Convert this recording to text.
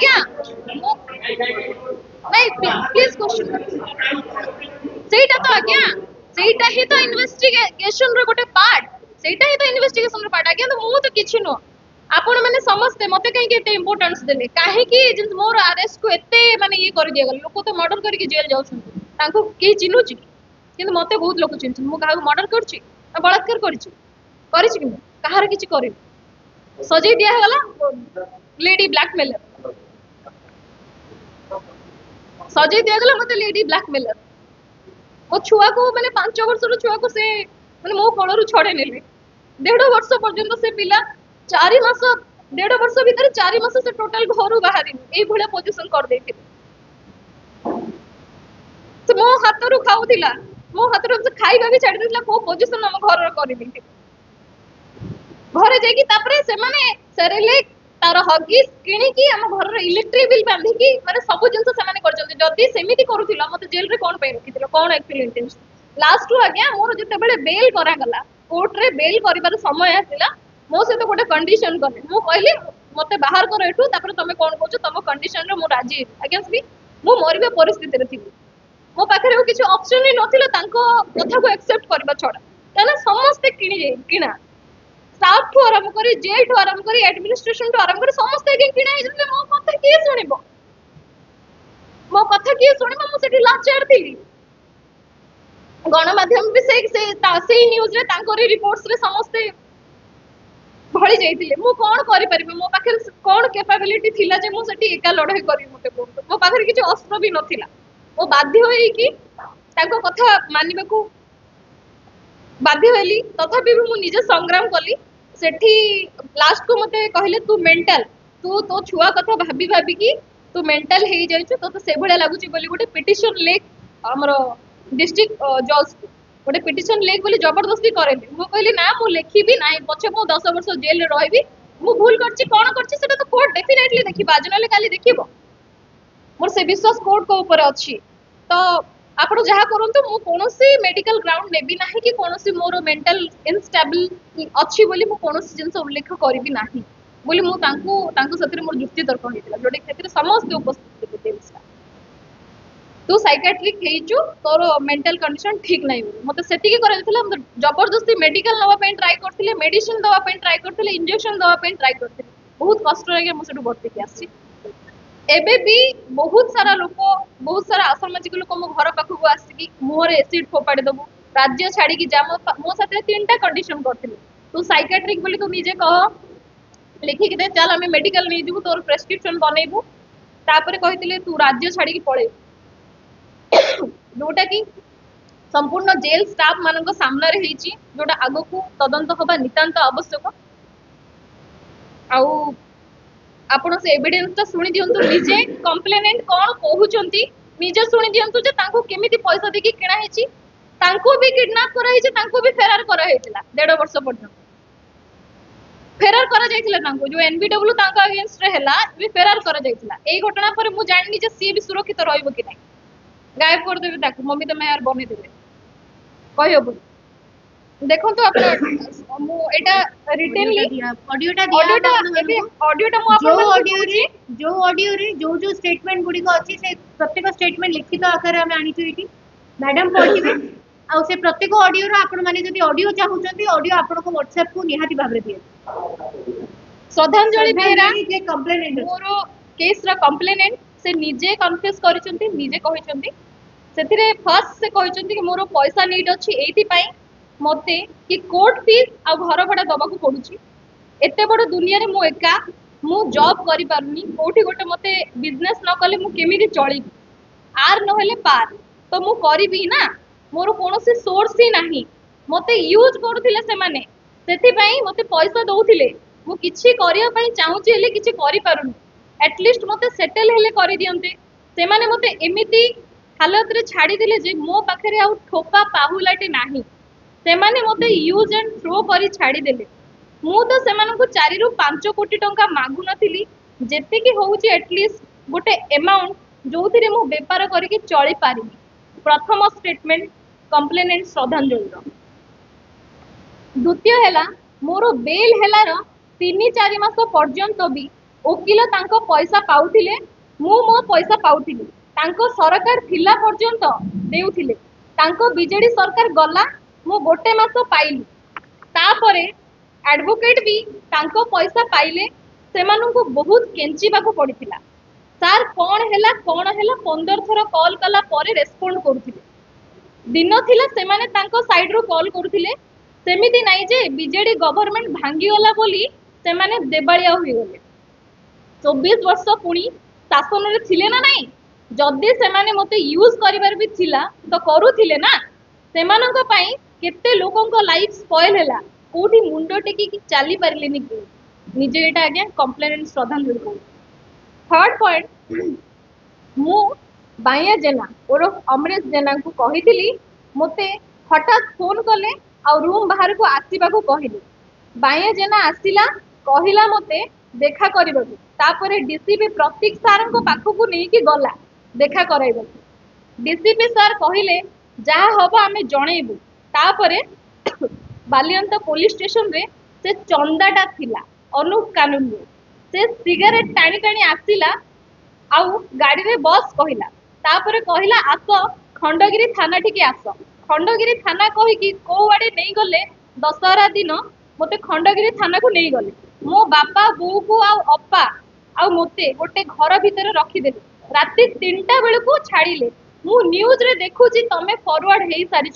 आज्ञा नहीं please question सेटा तो आज्ञा सेटा ही तो इन्वेस्टिगेशन रो गोटे पार्ट सेटा ही तो इन्वेस्टिगेशन रो पार्ट आज्ञा तो मु तो किछि नो आपण माने समस्त मते कहीं एते इंपोर्टेंस देले काहे कि जिन मोर अरेस्ट को एते माने ये कर दिया गल लोक तो मर्डर करके जेल जाउछन तांको के चिनुची किंतु मते बहुत लोक चिन्ह मु काहा मर्डर करछि बलात्कार करछि कि कहार किछि करि सजै दिया गला लेडी ब्लैकमेलर सजै दिया गला मते लेडी ब्लैकमेलर मो छुआ को माने 5 वर्षर छुआ को से माने मो कोलरु छड़े नेले 1.5 वर्ष पर्यंत से पिला 4 मास 1.5 वर्ष भीतर 4 मास से टोटल घरु बाहरी ए भले पोजीशन कर देथिले से मो हातरु खाउथिला मो हातरु से खाइबा भी छाडी देथिला को पोजीशन हम घर रो करि देथि घरे जाई कि तापरे से माने सेरेलेक तार हगिस किणी की हम घर रो इलेक्ट्रिक बिल बांधी की माने सब जिंस से माने करजंती जदी सेमिति करूथिला मते जेल रे कोन पे रखिथिला कोन एक्चुअली इंटेंशन लास्ट टू आज्ञा मोर जते बेले बेल करा गला कोर्ट रे बेल करिबार समय आसिला मो से तो गोटे कंडीशन कले मु कहली मते बाहर कर एठू तापर तमे कोन कहछो तम कंडीशन रे मु राजी अगेंस्ट भी मु मरिबे परिस्थिति रे थिबी मो पाखरे किछि ऑप्शन ही नथिला तांको कथा को एक्सेप्ट करबा छडा ताना समस्त किणा स्टाफ ठू आरंभ करी जेल ठू आरंभ करी एडमिनिस्ट्रेशन ठू आरंभ करी समस्त किणा हे मो कथा किए सुनिबो मो कथा किए सुनिबो मु सेठी लाचार थिली गणमाध्यम भी से न्यूज रे तांकोरी रिपोर्ट्स रे समस्त भଳି जाइतिले मु कोन करि परिबे मो पाखे कोन कैपेबिलिटी थिला जे मु सेठी एका लड़ाई करी मते कोन मो पाखे किछि अस्त्र भी नथिला मो बाध्य होई कि ताको कथा मानिबाकू बाध्य होली तथापि भी मु निजे संग्राम कली सेठी लास्ट को मते कहले तू मेंटल तू तो छुआ कथा भाबी भाबी कि तू मेंटल हे जाइछु तो से भले लागुची बोली गोटे पिटिशन लेख हमरो डिस्ट्रिक्ट जज गोटे पिटिशन लेख बोली जबरदस्ती करेले मु कहली ना मु लेखिबी ना पछे मु 10 वर्ष जेल रे रहिबी मु भूल करछि कोन करछि सेटा तो कोर्ट डेफिनेटली देखिबा आज नले काली देखिबो मोर से विश्वास कोर्ट को ऊपर अछि तो आपण जहा करंतु मु कोनोसी मेडिकल ग्राउंड नेबी नाही कि कोनोसी मोर मेंटल इनस्टेबल अछि बोली मु कोनोसी जिंस उल्लेख करबी नाही बोली मु तांको सतिर मोर जुक्ति तर्क होइतिला जोटे क्षेत्र समस्त उपस्थित थे तू साइकियाट्रिक हेइचु तोर मेंटल कंडीशन ठीक नाही बोली मते सेति के करैतिला जबरदस्ती मेडिकल नवा पे ट्राई करथिले मेडिसिन दवा पे ट्राई करथिले इंजेक्शन दवा पे ट्राई करथिले बहुत कष्ट लागे मु सेटु भर्ती के आसी एबे भी बहुत सारा लोक बहुत सारा असामाजिक लोक मो घर पाखु आसिकी मुहर एसिड फोपाड़ी दबु राज्य छाड़ी की जा मो साथे 3टा कंडीशन करथिले तू साइकियाट्रिक बोली तू निजे कह लिखि के दे चल हमें मेडिकल नहीं दिबु तोर प्रेस्क्रिप्शन बनेबु तापरे कहितिले तू राज्य छाड़ी की पळे जोटा कि संपूर्ण जेल स्टाफ मानक सामने रे हेची जोटा आगो को तदंत होबा नितांत आवश्यक आउ आपण से एविडेंस ता सुनि दियंतु निजे कंप्लेनेंट कोन कहउचंती निजे सुनि दियंतु जे तांको केमिति पैसा देकी किणा हेची तांको भी किडनैप करा हेची तांको भी फेरार करा हेतिला 1.5 वर्ष पर्यंत फेरार करा जाइतिला तांको जो एनबीडब्ल्यू तांका अगेंस्ट रे हैला भी फेरार करा जाइतिला एई घटना पर मु जाननी जे सी भी सुरक्षित रहइबो कि नै गायब कर देबे ताको मम्मी तो मैं यार बने देबे कहयो देखो तो अपन मु एटा रिटनली ऑडियोटा मु अपन जो ऑडियो रे जो स्टेटमेंट गुडी को अछि से प्रत्येक स्टेटमेंट लिखित आकार हम आनी छी मैडम पढिबे आ से प्रत्येक ऑडियो रो आपण माने जदी ऑडियो चाहुचंती ऑडियो आपण को WhatsApp को निहाती भाबरे दिए श्रद्धांजलि बेरा जे कंप्लेनेंट मोरो केस रा कंप्लेनेंट से निजे कन्फेस करिसंती निजे कहिसंती सेथिरे फर्स्ट से कहिसंती कि मोरो पैसा नीड अछि एथि पई मते कि कोर्ट फीस आ घर भड़ा दबा को पडुची एते बड़ दुनिया रे मु एका मु जॉब करि पारुनी कोठी गोटे मते बिजनेस न कले मु केमिति चली आर न हेले पार तो मु करिबी ना मोर कोनोसी सोर्स ही नाही मते यूज करथिले से माने सेथि पई मते पैसा दउथिले मु किछि करिया पई चाहूची हेले किछि करि पारुनी एटलीस्ट मते सेटल हेले करि दियंते से माने मते एमिति हालत रे छाडी दिले जे मो पाखरे आ ठोपा पाहुलाटे नाही से माने मते यूज एंड थ्रो करी छाडी देले मु तो से मानको 4 रु 5 कोटी टंका मागु नथिली जेते कि होउची एटलीस्ट गोटे अमाउंट जोथिरे मु व्यापार करिके चली पारिबी प्रथम स्टेटमेंट कंप्लेनेंट श्रद्धांजलि द्वितीय हैला मोर बेल हेलार 3-4 मास पर्यंत भी ओकिल तांको पैसा पाउथिले मु मो पैसा पाउथिली तांको सरकार थिला पर्यंत देउथिले तांको बीजेडी सरकार गला मु गोटे मास पाइली तापरे एडवोकेट भी तांको पैसा पाइले सेमानंकु बहुत केंचिबाकू पड़िथिला सार कौन हैला 15 थर कॉल कला परे रेस्पोंड करुथिले दिन थिला सेमाने तांको साइड रो कॉल करुथिले सेमिति नाइ जे बीजेडी गवर्नमेंट भांगी गला बोली सेमाने देबालिया होई गले 24 वर्ष पुणी शासन रे थिले ना नाही जदि सेमाने मते यूज करिवार भी थिला तो करुथिले ना सेमानंको पई केते लोकंको लाइफ स्पॉइल हैला कोठी मुंडो टेकी कि चाली पारिलेनी कि निजे एटा आज्ञा कंप्लेंट श्रद्धांजलि को थर्ड पॉइंट मु बाया जेना और अमरेश जेना को कहिथिली मते हठात फोन कले आ रूम बाहर को आसीबा को कहिली बाया जेना आसिला कहिला मते देखा करबा तापरे डीसीपी प्रतीक सर को पाखो को नहीं कि गला देखा कराइबा डीसीपी सर कहिले जा हबो आमे जणेबू तापरे बालियंत पुलिस स्टेशन रे से चंदाटा थिला अनुप कानून रे से सिगरेट टाणी टाणी आसिला आउ गाड़ी रे बस कहिला तापरे कहिला आस खंडगिरी थाना ठीक आस खंडगिरी थाना कहि कि को आड़े नहीं गले दशहरा दिन मते खंडगिरी थाना को नहीं गले मो बापा बो को आ अप्पा आ मते गोटे घर भितर रखी देले राति 3टा बेल को छाड़िले मु न्यूज रे देखुची तमे फॉरवर्ड हेई सारी